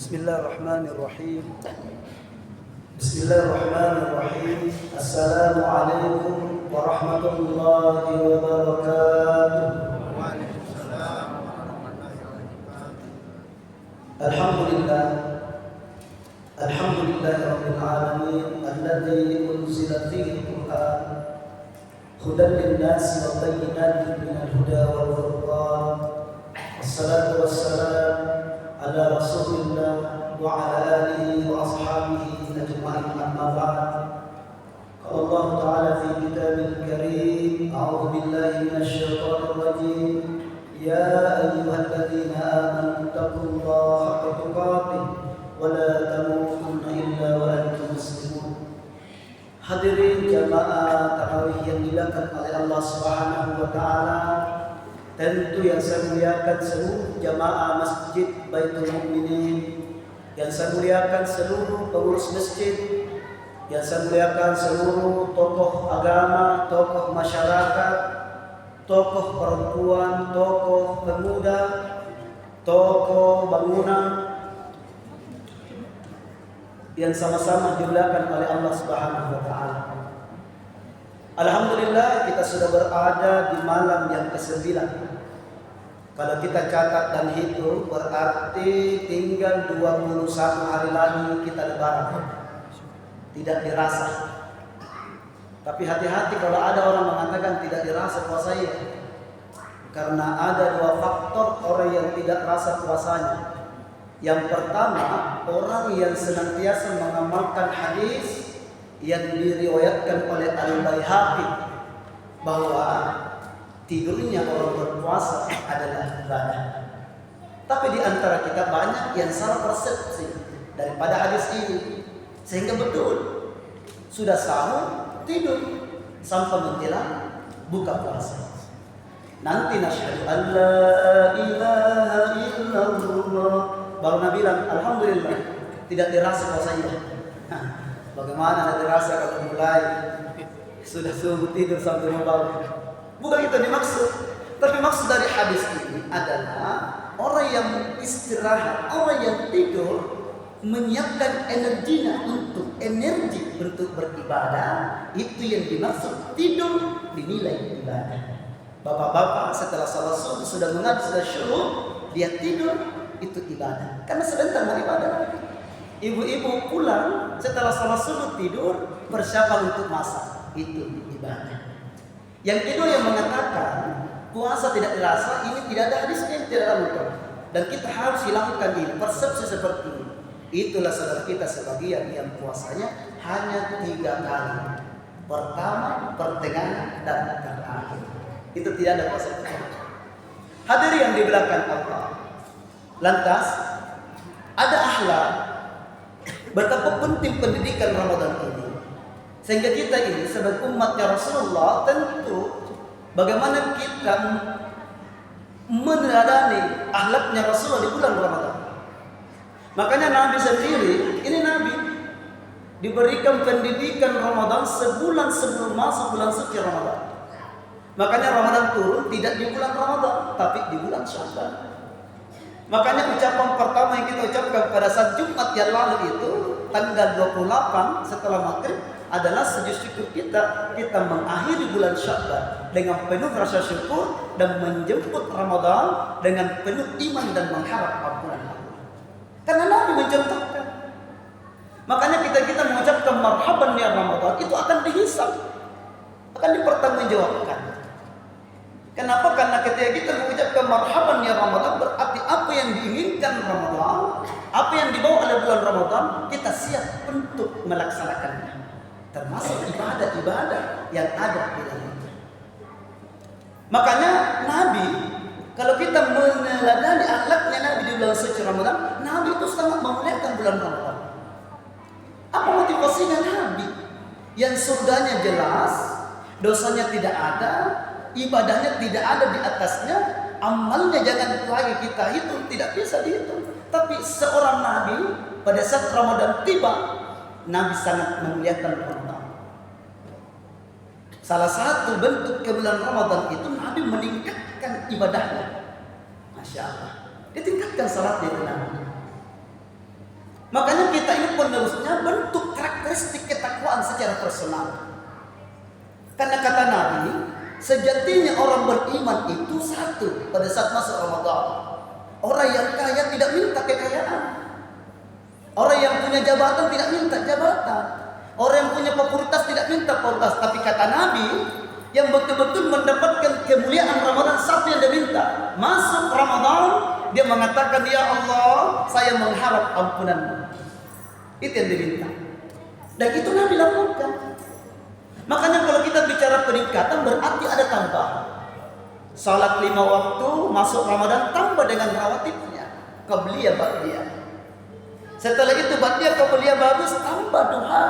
Bismillahirrahmanirrahim. Bismillahirrahmanirrahim. Assalamualaikum warahmatullahi wabarakatuh. Waalaikumsalam warahmatullahi wabarakatuh. Alhamdulillah. Alhamdulillahirabbil alamin alladzi unzila fihi al-Qur'an hudan lin-nasi wa bayyinatin minal huda wal furqan. Wassalatu wassalamu ala Rasulillah wa ala alihi wa ashabihi ajma'in, amma ba'd. Qala Allah ta'ala fi kitabil karim, a'udzu billahi minasy syaithanir rajim. Ya ayyuhalladzina amanu taqullaha haqqa tuqatih wa la tamutunna illa wa antum muslimun. Hadirin jamaah tarawih yang dilakukan oleh Allah Subhanahu wa taala, tentu yang saya muliakan seluruh jamaah Masjid Baitul Mukminin, yang saya muliakan seluruh pengurus masjid, yang saya muliakan seluruh tokoh agama, tokoh masyarakat, tokoh perempuan, tokoh pemuda, tokoh bangunan yang sama-sama dimuliakan oleh Allah Subhanahu wa taala. Alhamdulillah, kita sudah berada di malam yang ke-9. Kalau kita catat dan hitung, berarti tinggal 21 hari lagi kita lebaran. Tidak dirasa. Tapi hati-hati kalau ada orang mengatakan tidak dirasa puasanya. Karena ada dua faktor orang yang tidak rasa puasanya. Yang pertama, orang yang senantiasa mengamalkan hadis yang diriwayatkan oleh Al-Baihaqi bahwa tidurnya orang berpuasa adalah ibadah. Tapi di antara kita banyak yang salah persepsi daripada hadis ini, sehingga betul sudah sahur tidur sampai menjelang buka puasa. Nanti nasyhadu an la ilaha illallah, baru Nabi bilang alhamdulillah tidak dirasa puasanya. Bagaimana nanti rasa kalau mulai sudah subuh tidur sampai malam? Bukan itu dimaksud. Tapi maksud dari hadis ini adalah orang yang istirahat, orang yang tidur menyiapkan energinya untuk energi untuk beribadah. Itu yang dimaksud tidur dinilai ibadah. Bapak-bapak setelah salat subuh sudah mengaji, sudah syukur, dia tidur, itu ibadah. Karena sebentar mau ibadah. Ibu-ibu pulang setelah salat subuh tidur, persiapan untuk masak, itu ibadah. Yang kedua yang mengatakan puasa tidak dirasa, ini tidak ada hadisnya, tidak ada mutlak. Dan kita harus hilangkan ini persepsi seperti ini. Itulah saudara kita sebagian yang puasanya hanya 3 kali. Pertama, pertengahan, dan terakhir. Itu tidak ada puasa. Hadirin yang di belakang Allah. Lantas ada akhlak. Betapa penting pendidikan Ramadan ini. Sehingga kita ini sebagai umatnya Rasulullah tentu bagaimana kita meneladani akhlaknya Rasulullah di bulan Ramadan. Makanya Nabi sendiri, ini Nabi diberikan pendidikan Ramadan sebulan sebelum masuk bulan suci Ramadan. Makanya Ramadan turun tidak di bulan Ramadan, tapi di bulan Syawal. Makanya ucapan pertama yang kita ucapkan pada saat Jumat yang lalu itu tanggal 28 setelah maghrib adalah sujud syukur kita mengakhiri bulan Syawal dengan penuh rasa syukur dan menjemput Ramadan dengan penuh iman dan mengharap ampunan Allah. Karena Nabi mencontohkan. Makanya kita mengucapkan marhaban ya Ramadan itu akan dihisab, akan dipertanggungjawabkan. Kenapa? Karena ketika kita mengucapkan marhaban ya Ramadan, berarti apa yang diinginkan Ramadan, apa yang dibawa oleh bulan Ramadan, kita siap untuk melaksanakannya. Termasuk ibadah-ibadah yang ada di dalamnya. Makanya Nabi, kalau kita meneladani akhlaknya Nabi di bulan suci Ramadan, Nabi itu sangat memuliakan bulan Ramadan. Apa motivasinya Nabi? Yang surganya jelas, dosanya tidak ada, ibadahnya tidak ada di atasnya, amalnya jangan lagi kita hitung, tidak bisa dihitung. Tapi seorang Nabi pada saat Ramadan tiba, Nabi sangat memuliakan Ramadan. Salah satu bentuk ke bulan Ramadan itu Nabi meningkatkan ibadahnya. Masya Allah. Dia tingkatkan salatnya itu Nabi. Makanya kita ini penerusnya bentuk karakteristik ketakwaan secara personal. Karena kata Nabi, sejatinya orang beriman itu satu pada saat masuk Ramadan. Orang yang kaya tidak minta kekayaan. Orang yang punya jabatan tidak minta jabatan. Orang yang punya popularitas tidak minta popularitas. Tapi kata Nabi, yang betul-betul mendapatkan kemuliaan Ramadan, satu yang dia minta. Masuk Ramadan, dia mengatakan, ya Allah, saya mengharap ampunan-Mu. Itu yang dia minta. Dan itu Nabi lakukan. Makanya kalau kita bicara peningkatan, berarti ada tambahan. Salat 5 waktu, masuk Ramadan, tambah dengan rawatibnya. Qabliyah, ba'diyah. Setelah itu ba'diyah, qabliyah bagus, tambah duha.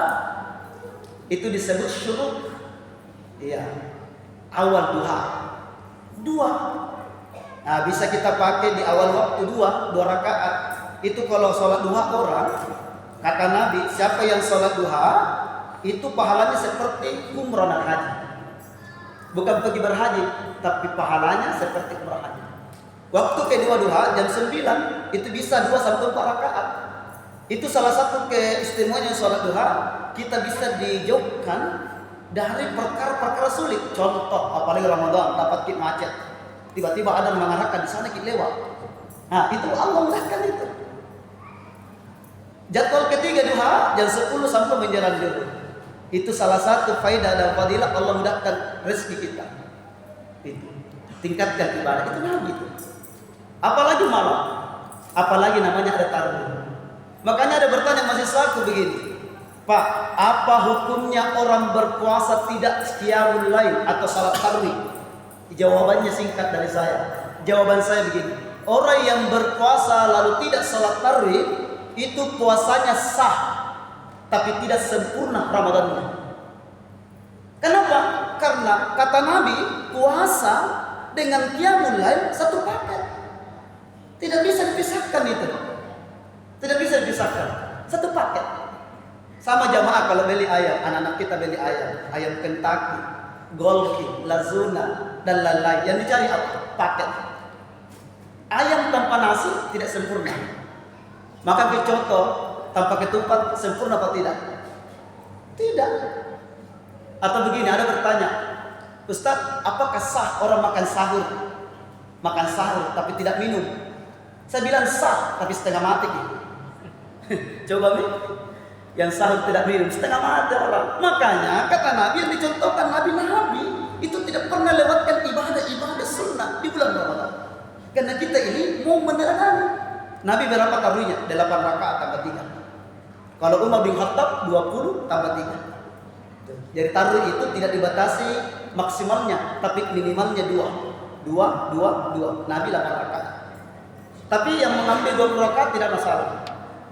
Itu disebut syuruk. Iya, awal duha. Dua. Nah, bisa kita pakai di awal waktu dua rakaat. Itu kalau sholat duha orang, kata Nabi, siapa yang sholat duha, itu pahalanya seperti umrah dan haji. Bukan pergi berhaji, tapi pahalanya seperti umrah haji. Waktu kedua duha jam 9, itu bisa 2 sampai 4 rakaat. Itu salah satu keistimewaannya sholat duha, kita bisa dijauhkan dari perkara-perkara sulit. Contoh, apalagi Ramadan, dapat kita macet. Tiba-tiba ada yang mengarahkan di sana kita lewat. Nah, itu Allah mudahkan itu. Jadwal ketiga duha jam 10 sampai menjelang zuhur. Itu salah satu faedah dan fadilah Allah mudahkan rezeki kita. Itu tingkatkan ibadah itu Nabi itu. Apalagi malam, apalagi namanya ada tarawih. Makanya ada bertanya mahasiswaku begini, Pak, apa hukumnya orang berpuasa tidak qiyamul lail atau salat tarawih? Jawabannya singkat dari saya. Jawaban saya begini, orang yang berpuasa lalu tidak salat tarawih itu puasanya sah, tapi tidak sempurna Ramadannya. Kenapa? Karena kata Nabi, puasa dengan qiyamul lail satu paket. Tidak bisa dipisahkan itu. Tidak bisa dipisahkan. Satu paket. Sama jamaah kalau beli ayam, anak-anak kita beli ayam Kentucky, Golki, Lazuna, dan lain-lain. Yang dicari apa? Paket. Ayam tanpa nasi tidak sempurna. Maka kecoto tanpa ketupat sempurna apa tidak? Tidak. Atau begini, ada bertanya, Ustaz, apakah sah orang makan sahur? Makan sahur tapi tidak minum. Saya bilang sah, tapi setengah mati gitu. Coba nih, yang sahur tidak minum, setengah mati orang. Makanya kata Nabi yang dicontohkan Nabi itu tidak pernah lewatkan ibadah sunnah di bulan Ramadan. Karena kita ini mau meneladani. Nabi berapa tarawihnya? 8 rakaat tambah 3. Kalau Umar bin Khattab 20 tambah 3. Jadi tarawih itu tidak dibatasi maksimalnya, tapi minimalnya 2. Nabi 8 rakaat. Tapi yang mengambil 20 rakaat tidak masalah.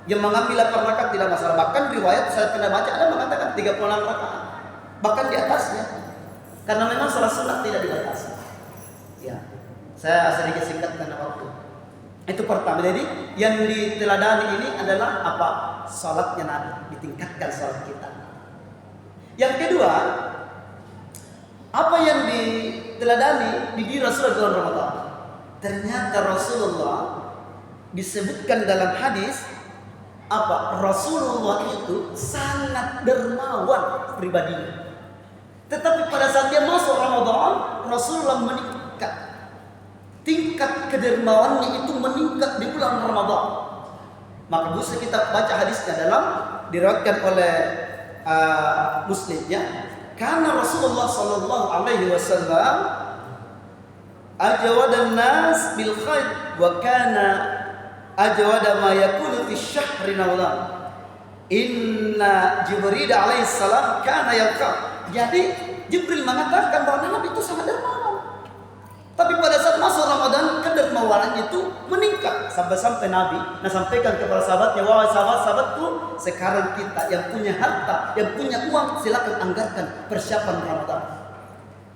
Yang mengambil 8 rakaat tidak masalah. Bahkan riwayat saya pernah baca ada mengatakan 36 rakaat. Bahkan di atasnya. Karena memang salat sunat tidak dibatasi. Ya. Saya sedikit singkat karena waktu. Itu pertama. Jadi yang diteladani ini adalah apa? Salatnya Nabi, ditingkatkan salat kita. Yang kedua, apa yang diteladani di diri Rasulullah dalam Ramadan? Ternyata Rasulullah disebutkan dalam hadis apa? Rasulullah itu sangat dermawan pribadinya. Tetapi pada saat dia masuk Ramadan, Rasulullah meningkat. Tingkat kedermawannya itu meningkat di bulan Ramadan. Maka bisa kita baca hadisnya dalam diriwayatkan oleh Muslimnya. Karena Rasulullah sallallahu alaihi wasallam ajwadan nas bil khair wa kana ajwada ma yakunu fi syahri Ramadan. Inna Jibril alaihi salam kana yaqul. Jadi Jibril mengatakan bahwa Nabi itu sangat dermawan. Tapi pada saat masuk Ramadan, kedermawanan itu meningkat sampai-sampai Nabi sampaikan kepada sahabatnya, wahai sahabat-sahabatku, sekarang kita yang punya harta, yang punya uang, silakan anggarkan persiapan Ramadan.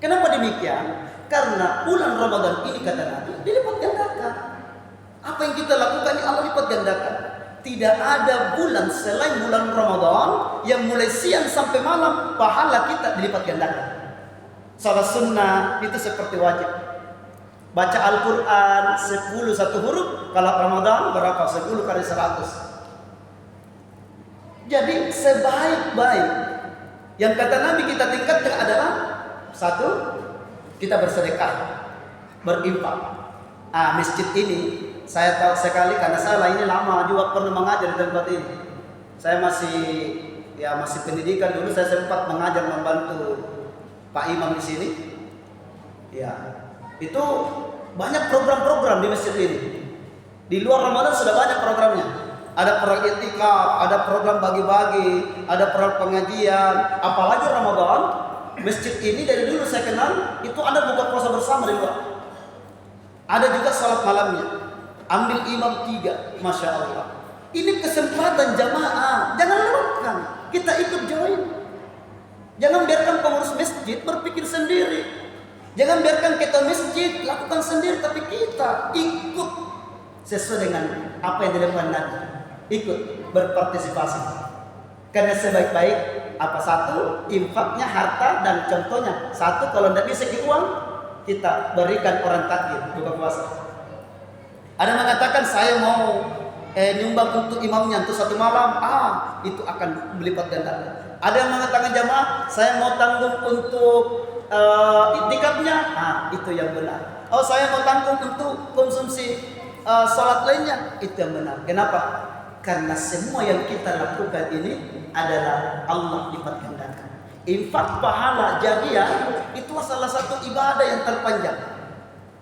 Kenapa demikian? Karena bulan Ramadan ini kata Nabi dilipat gandakan. Apa yang kita lakukan ini Allah lipat gandakan. Tidak ada bulan selain bulan Ramadan yang mulai siang sampai malam pahala kita dilipat gandakan. Salat sunnah itu seperti wajib. Baca Al-Quran 10 satu huruf. Kalau Ramadan berapa? 10 kali 100. Jadi sebaik-baik yang kata Nabi kita tingkatkan adalah satu, kita bersedekah, berinfak. Masjid ini saya tahu sekali karena saya ini lama juga pernah mengajar di tempat ini. Saya masih pendidikan dulu, saya sempat mengajar membantu Pak Imam di sini. Ya, itu banyak program-program di masjid ini. Di luar Ramadan sudah banyak programnya. Ada program itikaf, ada program bagi-bagi, ada program pengajian. Apalagi Ramadan, masjid ini dari dulu saya kenal itu ada buka puasa bersama di luar. Ada juga salat malamnya. Ambil imam 3, Masya Allah. Ini kesempatan jamaah, jangan lewatkan. Kita ikut join. Jangan biarkan pengurus masjid berpikir sendiri. Jangan biarkan kita masjid lakukan sendiri, tapi kita ikut sesuai dengan apa yang dilakukan Nabi. Ikut berpartisipasi. Karena sebaik-baik apa satu, infaknya harta dan contohnya. Satu, kalau tidak bisa uang, kita berikan orang takdir buka puasa. Ada mengatakan saya mau nyumbang untuk imamnya untuk satu malam, itu akan berlipat ganda. Ada yang mengatakan jamaah, saya mau tanggung untuk itikafnya, itu yang benar. Oh, saya mau tanggung untuk konsumsi salat lainnya, itu yang benar. Kenapa? Karena semua yang kita lakukan ini adalah Allah lipat gandakan. Infak pahala jariah itu salah satu ibadah yang terpanjang.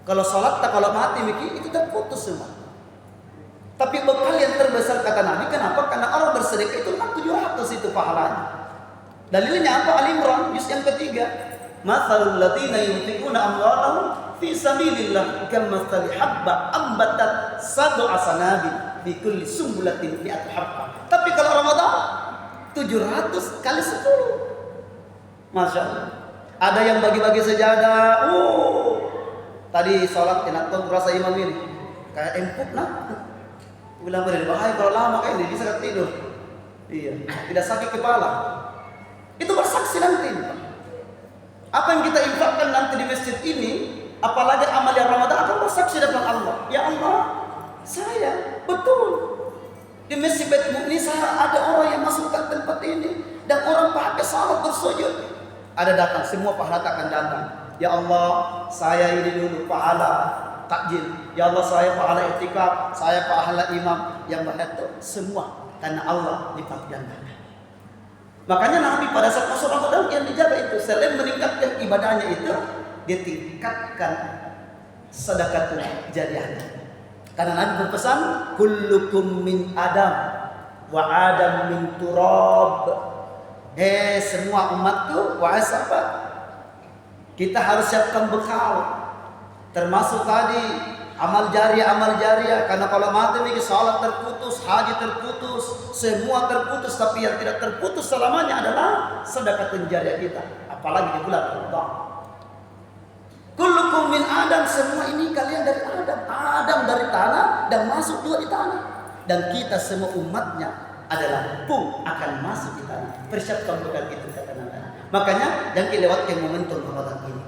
Kalau salat tak kalau mati itu terputus semua. Tapi bekal yang terbesar kata Nabi, kenapa? Karena orang bersedekah itu 700 itu pahalanya. Dalilnya apa? Al-Imran juz yang ketiga. Mathalul ladzina yunfiquna amwalahum fi sabilillah kamathali habba ambatat sab'a sanabil fi kulli sumbulatin mi'atu habba. Tapi kalau Ramadan 700 kali 10. Masya Allah. Ada yang bagi-bagi sejadah. Tadi sholat enak tuh rasa imam ini kayak empuk nah. Bilang berbahaya kalau lama kayak ini bisa tidur. Iya, tidak sakit kepala. Itu bersaksi nanti. Apa yang kita infakkan nanti di masjid ini, apalagi amal yang Ramadan akan bersaksi depan Allah. Ya Allah, saya betul di masjid Bait Mu'min saya ada orang yang masuk ke tempat ini dan orang pakai salat bersujud. Ada datang semua pahala akan datang. Ya Allah, saya ini dulu pahala takjil. Ya Allah, saya pahala itikaf, saya pahala imam yang begitu semua karena Allah lipat gandakan. Makanya Nabi pada saat masuk Ramadan yang dijaga itu selain meningkatkan ibadahnya itu, dia tingkatkan sedekah jariah. Karena Nabi berpesan, kullukum min Adam wa Adam min turab. Semua umatku wahai sahabat, kita harus siapkan bekal. Termasuk tadi amal jariah, karena kalau mati ini salat terputus, haji terputus, semua terputus, tapi yang tidak terputus selamanya adalah sedekah jariah kita, apalagi di bulan Ramadan. Kullukum min Adam, semua ini kalian dari Adam dari tanah dan masuk juga di tanah, dan kita semua umatnya adalah akan masuk di tanah. Persiapkan bekal itu kata Nabi. Makanya jangan lewatkan momentum Ramadan ini.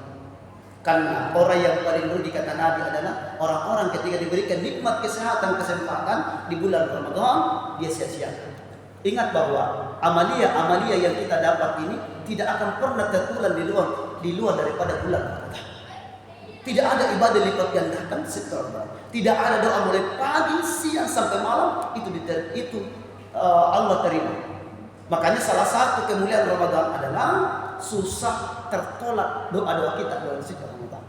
Karena orang yang paling rugi kata Nabi adalah orang-orang ketika diberikan nikmat kesehatan kesempatan di bulan Ramadan dia sia-siakan. Ingat bahwa amalia yang kita dapat ini tidak akan pernah tertular di luar daripada bulan Ramadan. Tidak ada ibadah lipat gandakan setelah Ramadan. Tidak ada doa mulai pagi, siang sampai malam itu Allah terima. Makanya salah satu kemuliaan Ramadan adalah susah tertolak doa-doa kita dalam sejak Ramadan.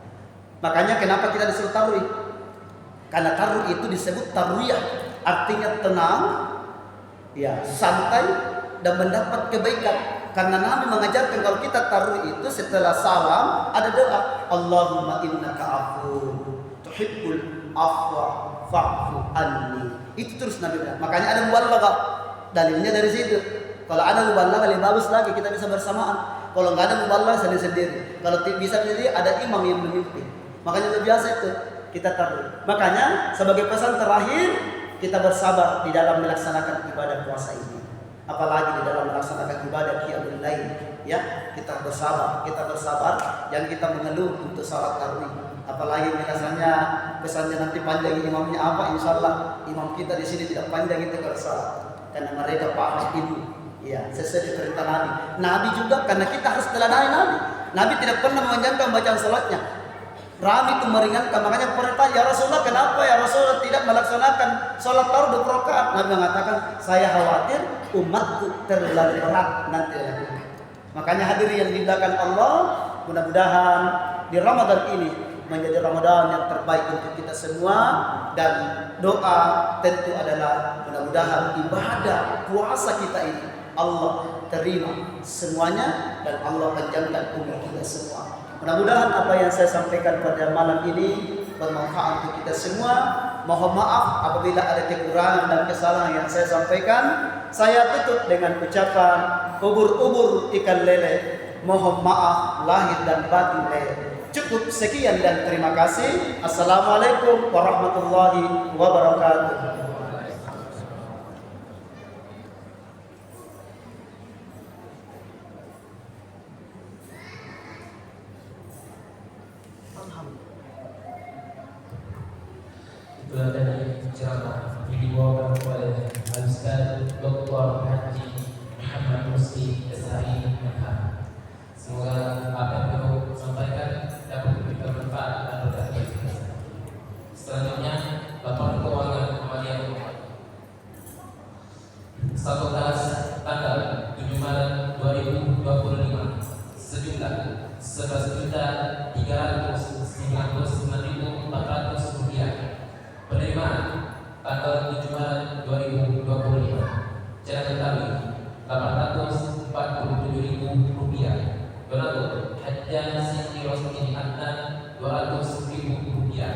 Makanya kenapa kita disuruh tarawih? Karena tarawih itu disebut tarwiyah, artinya tenang, ya santai dan mendapat kebaikan. Karena Nabi mengajarkan kalau kita tarawih itu setelah salam ada doa, Allahumma innaka afuwwun tuhibbul afwa fa'fu anni. Itu terus Nabi bilang. Makanya ada mubalaghah. Dalilnya dari situ. Kalau ada mubalaghah lebih bagus lagi kita bisa bersamaan. Kalau nggak ada mubalaghah sendiri. Kalau bisa sendiri ada imam yang memimpin. Makanya biasa itu kita taruh. Makanya sebagai pesan terakhir kita bersabar di dalam melaksanakan ibadah puasa ini. Apalagi di dalam melaksanakan ibadah qiyamul lail, ya kita bersabar. Jangan kita mengeluh untuk salat tarawih. Apalagi misalnya pesannya nanti panjang imamnya apa, insyaallah imam kita di sini tidak panjang itu kalau salat. karena mereka paham itu. Ya, sesuai perintah Nabi. Nabi juga karena kita harus teladani Nabi. Nabi tidak pernah memanjangkan bacaan salatnya. Rami itu meringankan, makanya perintah ya Rasulullah, kenapa ya Rasulullah tidak melaksanakan salat tarawih 2 rakaat? Nabi mengatakan, saya khawatir umatku terlalu berat nanti. Makanya hadirin yang dimuliakan Allah, mudah-mudahan di Ramadan ini menjadi Ramadan yang terbaik untuk kita semua, dan doa tentu adalah mudah-mudahan ibadah puasa kita ini Allah terima semuanya dan Allah panjangkan umur kita semua. Mudah-mudahan apa yang saya sampaikan pada malam ini bermanfaat untuk kita semua. Mohon maaf apabila ada kekurangan dan kesalahan yang saya sampaikan. Saya tutup dengan ucapan ubur-ubur ikan lele. Mohon maaf lahir dan batin lele. Cukup sekian dan terima kasih. Assalamualaikum warahmatullahi wabarakatuh. Itulah tadi ceramah yang dibawakan oleh Al-Ustaz Dr. Haji Muhammad Musli SHI MH. Semoga apa yang beliau sampaikan dapat memberikan manfaat dan berkah bagi kita. Selanjutnya, laporan keuangan Muhammadiyah Umat. 1 tanggal 7 Maret 2025 sejumlah 11.399.400 rupiah. Penerimaan tanggal 7 Maret 2025 cara ketahui 847.000 rupiah. Donatur Hajjah Siti Rosmini Adnan 200.000 rupiah.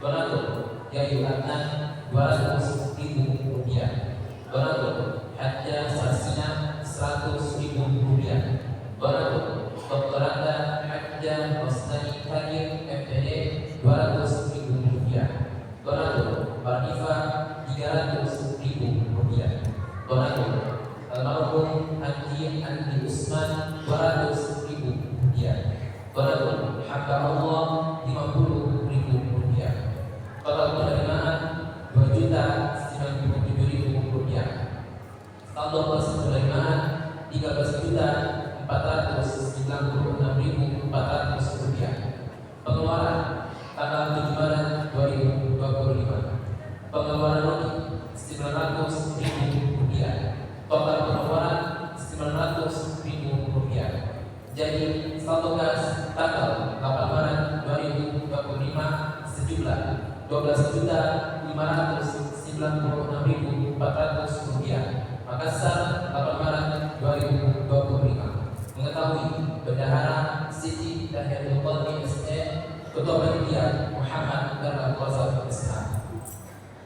Donatur Yayu Adnan 200.000 rupiah. Donatur Hajjah Sarsina 100.000 rupiah. Donatur Dr. Anda Hajjah Rosnani Hakim MPD 200.000 rupiah. Donatur Barnifa 300.000 rupiah. Donatur almarhum Haji Andi Usman 200.000 rupiah. Donatur hamba Allah 50.000 rupiah. Total penerimaan 2.097.000 rupiah. Saldo plus penerimaan 13.496.400 rupiah. Pengeluaran tanggal 7 Maret 2025. Pengeluaran rugi 900.000 rupiah. Total pengeluaran 900.000 rupiah. Jadi saldo kas tanggal 8 Maret 2025 sejumlah 12.596.400 rupiah. Makassar 8 Maret 2025. Mengetahui Bendahara Siti Dahyatul Qadri SE, Ketua Panitia Muhammad Darul Kuasa Islam.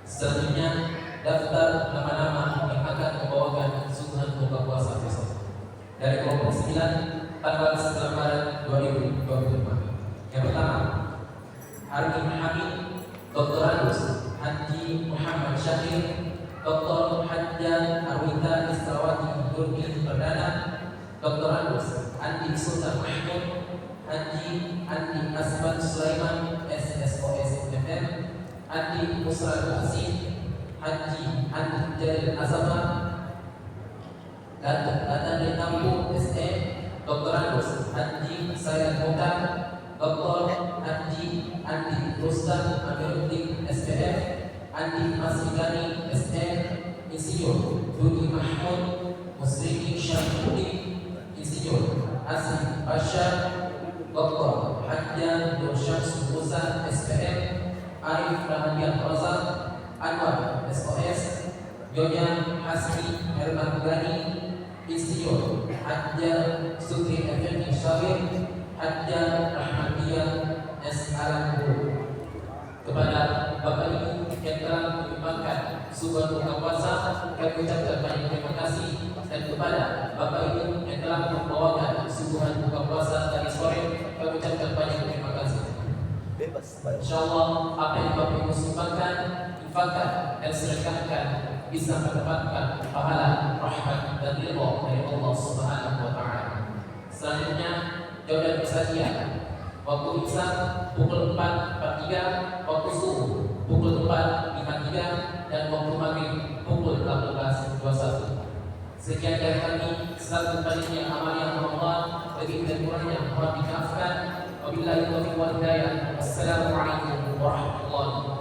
Selanjutnya daftar nama-nama yang akan membawakan suguhan buka puasa besok dari kelompok 9 tanggal 9 Maret 2025. Yang pertama, Arifin Hamid, Dr. Anus Haji Muhammad Syakir, Dr. Hajjah Arwita Israwati Turki Perdana, Dr. Anus Andi Sultan Mahmud, Haji Andi Asman Sulaiman SSOS FM, Andi Musra Hasin, Haji Andi Jalil Azama, Latan Tampu SE, Dr. Anus Haji Sayyid Mokhtar, Dr. Haji Andi Rustam Amiruddin SPF, Andi Masrigani SE, Insinyur Dudi Mahmud Musriki Syamsuddin, Insinyur Asim Bashar, Dr. Hajjah Nur Syams Musa SPM, Arif Rahadian Razak, Anwar SOS, Nyonya Hasbi Herman Gani, Insinyur Hajjah Sukri Effendi Syawir, Hajjah Rahmadiyah S. Alamur. Kepada Bapak Ibu yang telah menyumbangkan suguhan buka puasa, kami ucapkan banyak terima kasih. Dan kepada Bapak Ibu yang telah membawakan suguhan buka puasa tadi sore, kami ucapkan banyak terima kasih. InsyaAllah apa yang Bapak Ibu sumbangkan, infakkan dan sedekahkan bisa mendapatkan pahala, rahmat dan ridha dari Allah Subhanahu wa Ta'ala. Selanjutnya jauh dan bersajian. Waktu imsak pukul 4.43, waktu subuh pukul 4.53, dan waktu maghrib pukul 1821. Sekian dari kami, selaku panitia amaliyah Ramadan, lebih dan kurangnya mohon dimaafkan. Wabillahi taufiq wal hidayah. Wassalamualaikum warahmatullahi wabarakatuh.